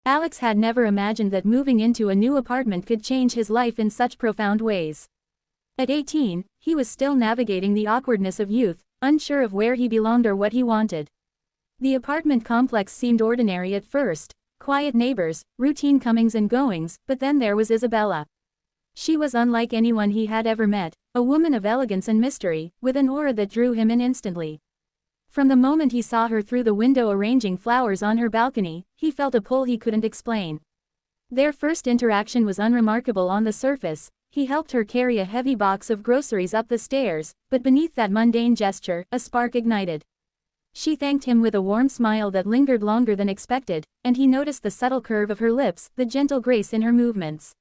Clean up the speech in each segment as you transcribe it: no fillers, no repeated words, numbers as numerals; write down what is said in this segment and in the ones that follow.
Alex had never imagined that moving into a new apartment could change his life in such profound ways. At 18, he was still navigating the awkwardness of youth, unsure of where he belonged or what he wanted. The apartment complex seemed ordinary at first, quiet neighbors, routine comings and goings, but then there was Isabella. She was unlike anyone he had ever met, a woman of elegance and mystery, with an aura that drew him in instantly. From the moment he saw her through the window arranging flowers on her balcony, he felt a pull he couldn't explain. Their first interaction was unremarkable on the surface. He helped her carry a heavy box of groceries up the stairs, but beneath that mundane gesture, a spark ignited. She thanked him with a warm smile that lingered longer than expected, and he noticed the subtle curve of her lips, the gentle grace in her movements.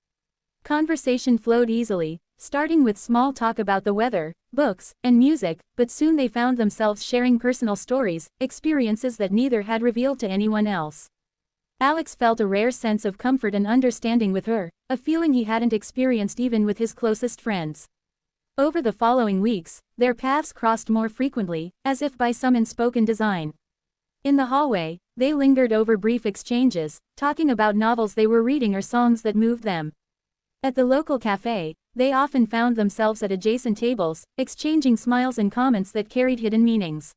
Conversation flowed easily, starting with small talk about the weather, books, and music, but soon they found themselves sharing personal stories, experiences that neither had revealed to anyone else. Alex felt a rare sense of comfort and understanding with her, a feeling he hadn't experienced even with his closest friends. Over the following weeks, their paths crossed more frequently, as if by some unspoken design. In the hallway, they lingered over brief exchanges, talking about novels they were reading or songs that moved them. At the local cafe, they often found themselves at adjacent tables, exchanging smiles and comments that carried hidden meanings.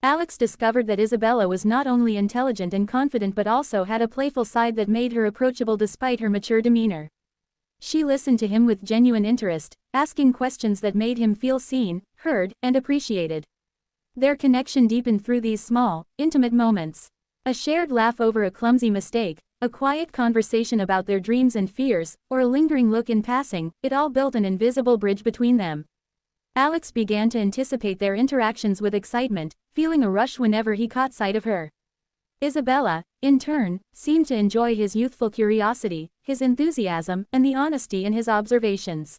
Alex discovered that Isabella was not only intelligent and confident but also had a playful side that made her approachable despite her mature demeanor. She listened to him with genuine interest, asking questions that made him feel seen, heard, and appreciated. Their connection deepened through these small, intimate moments. A shared laugh over a clumsy mistake, a quiet conversation about their dreams and fears, or a lingering look in passing, it all built an invisible bridge between them. Alex began to anticipate their interactions with excitement, feeling a rush whenever he caught sight of her. Isabella, in turn, seemed to enjoy his youthful curiosity, his enthusiasm, and the honesty in his observations.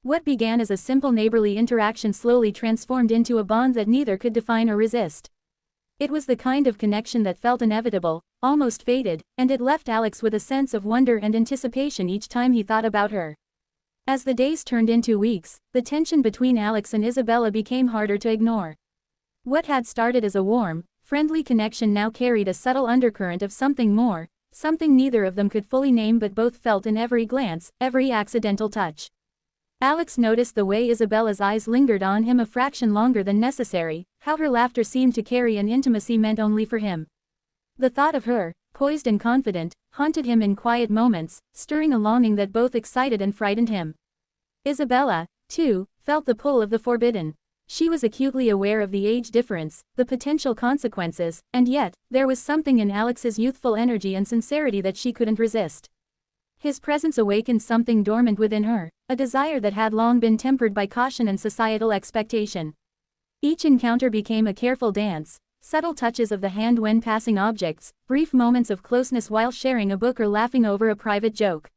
What began as a simple neighborly interaction slowly transformed into a bond that neither could define or resist. It was the kind of connection that felt inevitable, almost fated, and it left Alex with a sense of wonder and anticipation each time he thought about her. As the days turned into weeks, the tension between Alex and Isabella became harder to ignore. What had started as a warm, friendly connection now carried a subtle undercurrent of something more, something neither of them could fully name but both felt in every glance, every accidental touch. Alex noticed the way Isabella's eyes lingered on him a fraction longer than necessary, how her laughter seemed to carry an intimacy meant only for him. The thought of her, poised and confident, haunted him in quiet moments, stirring a longing that both excited and frightened him. Isabella, too, felt the pull of the forbidden. She was acutely aware of the age difference, the potential consequences, and yet, there was something in Alex's youthful energy and sincerity that she couldn't resist. His presence awakened something dormant within her, a desire that had long been tempered by caution and societal expectation. Each encounter became a careful dance, subtle touches of the hand when passing objects, brief moments of closeness while sharing a book or laughing over a private joke.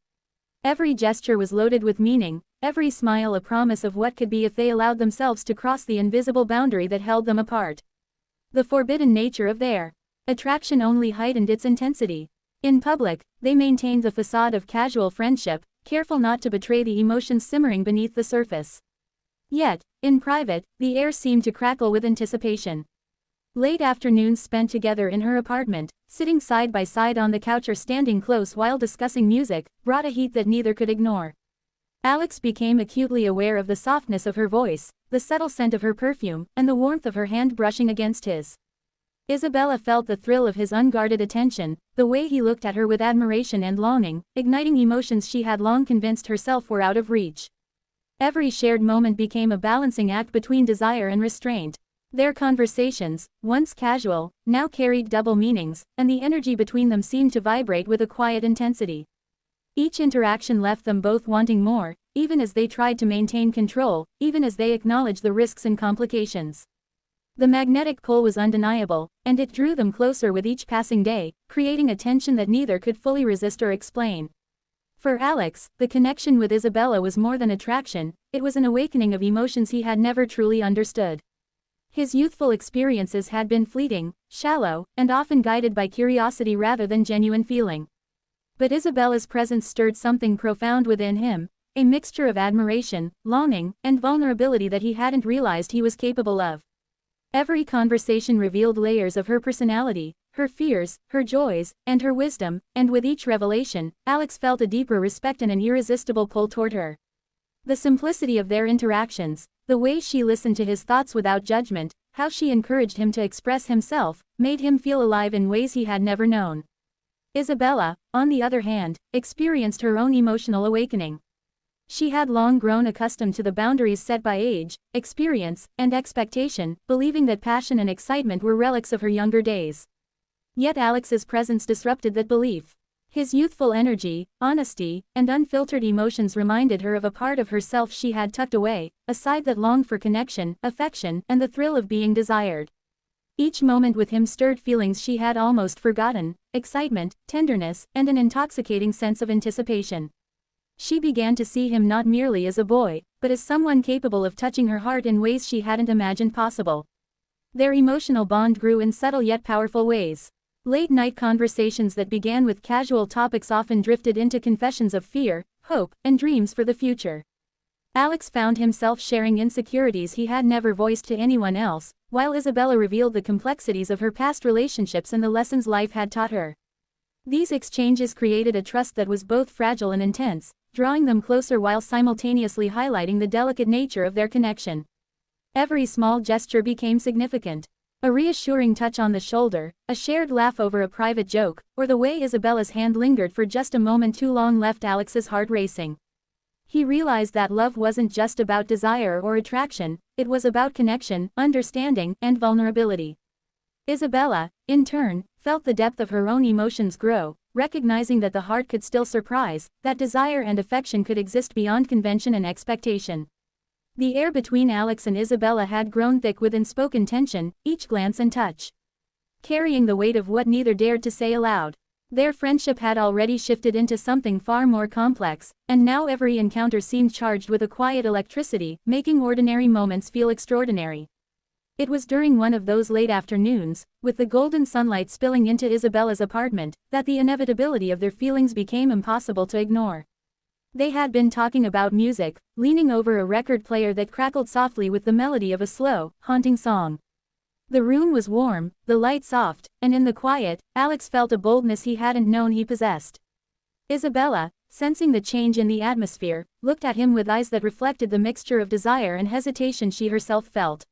Every gesture was loaded with meaning, every smile a promise of what could be if they allowed themselves to cross the invisible boundary that held them apart. The forbidden nature of their attraction only heightened its intensity. In public, they maintained the facade of casual friendship, careful not to betray the emotions simmering beneath the surface. Yet, in private, the air seemed to crackle with anticipation. Late afternoons spent together in her apartment, sitting side by side on the couch or standing close while discussing music, brought a heat that neither could ignore. Alex became acutely aware of the softness of her voice, the subtle scent of her perfume, and the warmth of her hand brushing against his. Isabella felt the thrill of his unguarded attention, the way he looked at her with admiration and longing, igniting emotions she had long convinced herself were out of reach. Every shared moment became a balancing act between desire and restraint. Their conversations, once casual, now carried double meanings, and the energy between them seemed to vibrate with a quiet intensity. Each interaction left them both wanting more, even as they tried to maintain control, even as they acknowledged the risks and complications. The magnetic pull was undeniable, and it drew them closer with each passing day, creating a tension that neither could fully resist or explain. For Alex, the connection with Isabella was more than attraction, it was an awakening of emotions he had never truly understood. His youthful experiences had been fleeting, shallow, and often guided by curiosity rather than genuine feeling. But Isabella's presence stirred something profound within him, a mixture of admiration, longing, and vulnerability that he hadn't realized he was capable of. Every conversation revealed layers of her personality, her fears, her joys, and her wisdom, and with each revelation, Alex felt a deeper respect and an irresistible pull toward her. The simplicity of their interactions, the way she listened to his thoughts without judgment, how she encouraged him to express himself, made him feel alive in ways he had never known. Isabella, on the other hand, experienced her own emotional awakening. She had long grown accustomed to the boundaries set by age, experience, and expectation, believing that passion and excitement were relics of her younger days. Yet Alex's presence disrupted that belief. His youthful energy, honesty, and unfiltered emotions reminded her of a part of herself she had tucked away, a side that longed for connection, affection, and the thrill of being desired. Each moment with him stirred feelings she had almost forgotten: excitement, tenderness, and an intoxicating sense of anticipation. She began to see him not merely as a boy, but as someone capable of touching her heart in ways she hadn't imagined possible. Their emotional bond grew in subtle yet powerful ways. Late-night conversations that began with casual topics often drifted into confessions of fear, hope, and dreams for the future. Alex found himself sharing insecurities he had never voiced to anyone else, while Isabella revealed the complexities of her past relationships and the lessons life had taught her. These exchanges created a trust that was both fragile and intense, drawing them closer while simultaneously highlighting the delicate nature of their connection. Every small gesture became significant. A reassuring touch on the shoulder, a shared laugh over a private joke, or the way Isabella's hand lingered for just a moment too long left Alex's heart racing. He realized that love wasn't just about desire or attraction, it was about connection, understanding, and vulnerability. Isabella, in turn, felt the depth of her own emotions grow, recognizing that the heart could still surprise, that desire and affection could exist beyond convention and expectation. The air between Alex and Isabella had grown thick with unspoken tension, each glance and touch carrying the weight of what neither dared to say aloud. Their friendship had already shifted into something far more complex, and now every encounter seemed charged with a quiet electricity, making ordinary moments feel extraordinary. It was during one of those late afternoons, with the golden sunlight spilling into Isabella's apartment, that the inevitability of their feelings became impossible to ignore. They had been talking about music, leaning over a record player that crackled softly with the melody of a slow, haunting song. The room was warm, the light soft, and in the quiet, Alex felt a boldness he hadn't known he possessed. Isabella, sensing the change in the atmosphere, looked at him with eyes that reflected the mixture of desire and hesitation she herself felt.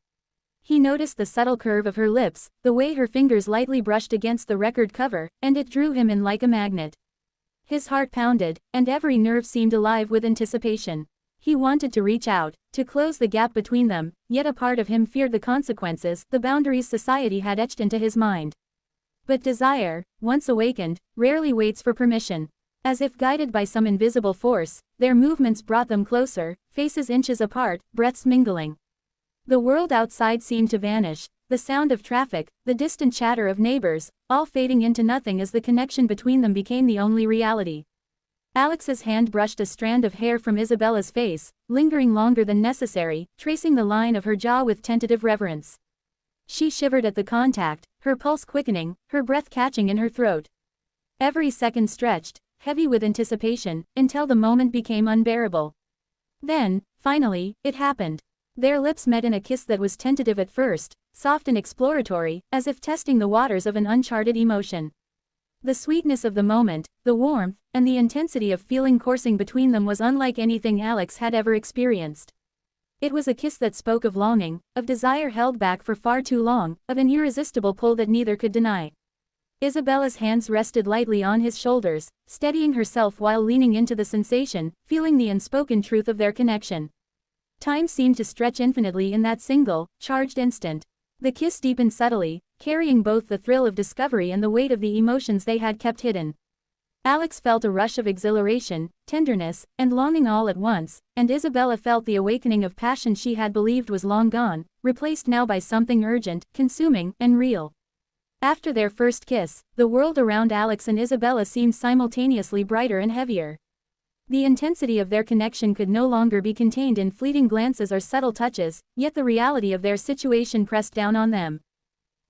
He noticed the subtle curve of her lips, the way her fingers lightly brushed against the record cover, and it drew him in like a magnet. His heart pounded, and every nerve seemed alive with anticipation. He wanted to reach out, to close the gap between them, yet a part of him feared the consequences, the boundaries society had etched into his mind. But desire, once awakened, rarely waits for permission. As if guided by some invisible force, their movements brought them closer, faces inches apart, breaths mingling. The world outside seemed to vanish, the sound of traffic, the distant chatter of neighbors, all fading into nothing as the connection between them became the only reality. Alex's hand brushed a strand of hair from Isabella's face, lingering longer than necessary, tracing the line of her jaw with tentative reverence. She shivered at the contact, her pulse quickening, her breath catching in her throat. Every second stretched, heavy with anticipation, until the moment became unbearable. Then, finally, it happened. Their lips met in a kiss that was tentative at first, soft and exploratory, as if testing the waters of an uncharted emotion. The sweetness of the moment, the warmth, and the intensity of feeling coursing between them was unlike anything Alex had ever experienced. It was a kiss that spoke of longing, of desire held back for far too long, of an irresistible pull that neither could deny. Isabella's hands rested lightly on his shoulders, steadying herself while leaning into the sensation, feeling the unspoken truth of their connection. Time seemed to stretch infinitely in that single, charged instant. The kiss deepened subtly, carrying both the thrill of discovery and the weight of the emotions they had kept hidden. Alex felt a rush of exhilaration, tenderness, and longing all at once, and Isabella felt the awakening of passion she had believed was long gone, replaced now by something urgent, consuming, and real. After their first kiss, the world around Alex and Isabella seemed simultaneously brighter and heavier. The intensity of their connection could no longer be contained in fleeting glances or subtle touches, yet the reality of their situation pressed down on them.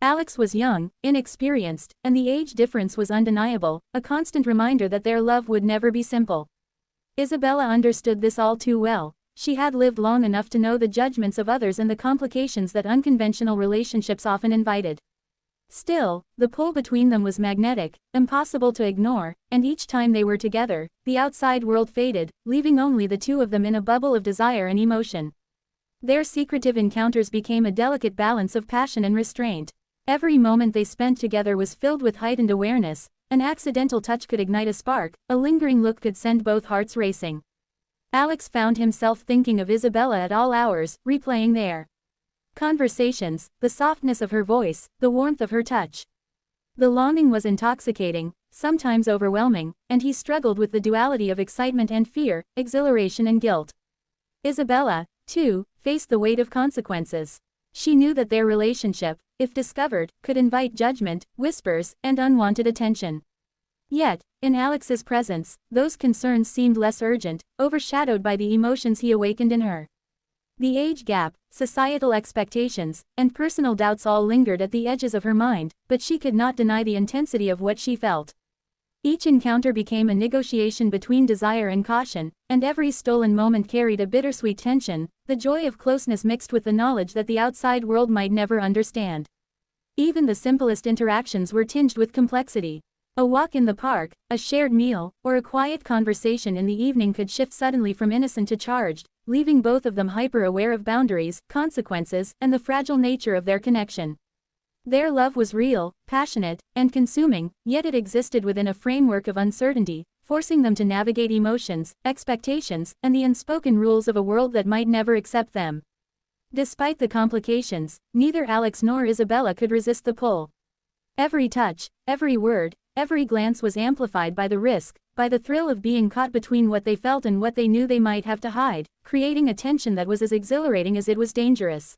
Alex was young, inexperienced, and the age difference was undeniable, a constant reminder that their love would never be simple. Isabella understood this all too well. She had lived long enough to know the judgments of others and the complications that unconventional relationships often invited. Still, the pull between them was magnetic, impossible to ignore, and each time they were together, the outside world faded, leaving only the two of them in a bubble of desire and emotion. Their secretive encounters became a delicate balance of passion and restraint. Every moment they spent together was filled with heightened awareness. An accidental touch could ignite a spark, a lingering look could send both hearts racing. Alex found himself thinking of Isabella at all hours, replaying their conversations, the softness of her voice, the warmth of her touch. The longing was intoxicating, sometimes overwhelming, and he struggled with the duality of excitement and fear, exhilaration and guilt. Isabella, too, faced the weight of consequences. She knew that their relationship, if discovered, could invite judgment, whispers, and unwanted attention. Yet, in Alex's presence, those concerns seemed less urgent, overshadowed by the emotions he awakened in her. The age gap, societal expectations, and personal doubts all lingered at the edges of her mind, but she could not deny the intensity of what she felt. Each encounter became a negotiation between desire and caution, and every stolen moment carried a bittersweet tension, the joy of closeness mixed with the knowledge that the outside world might never understand. Even the simplest interactions were tinged with complexity. A walk in the park, a shared meal, or a quiet conversation in the evening could shift suddenly from innocent to charged, leaving both of them hyper-aware of boundaries, consequences, and the fragile nature of their connection. Their love was real, passionate, and consuming, yet it existed within a framework of uncertainty, forcing them to navigate emotions, expectations, and the unspoken rules of a world that might never accept them. Despite the complications, neither Alex nor Isabella could resist the pull. Every touch, every word, every glance was amplified by the risk, by the thrill of being caught between what they felt and what they knew they might have to hide, creating a tension that was as exhilarating as it was dangerous.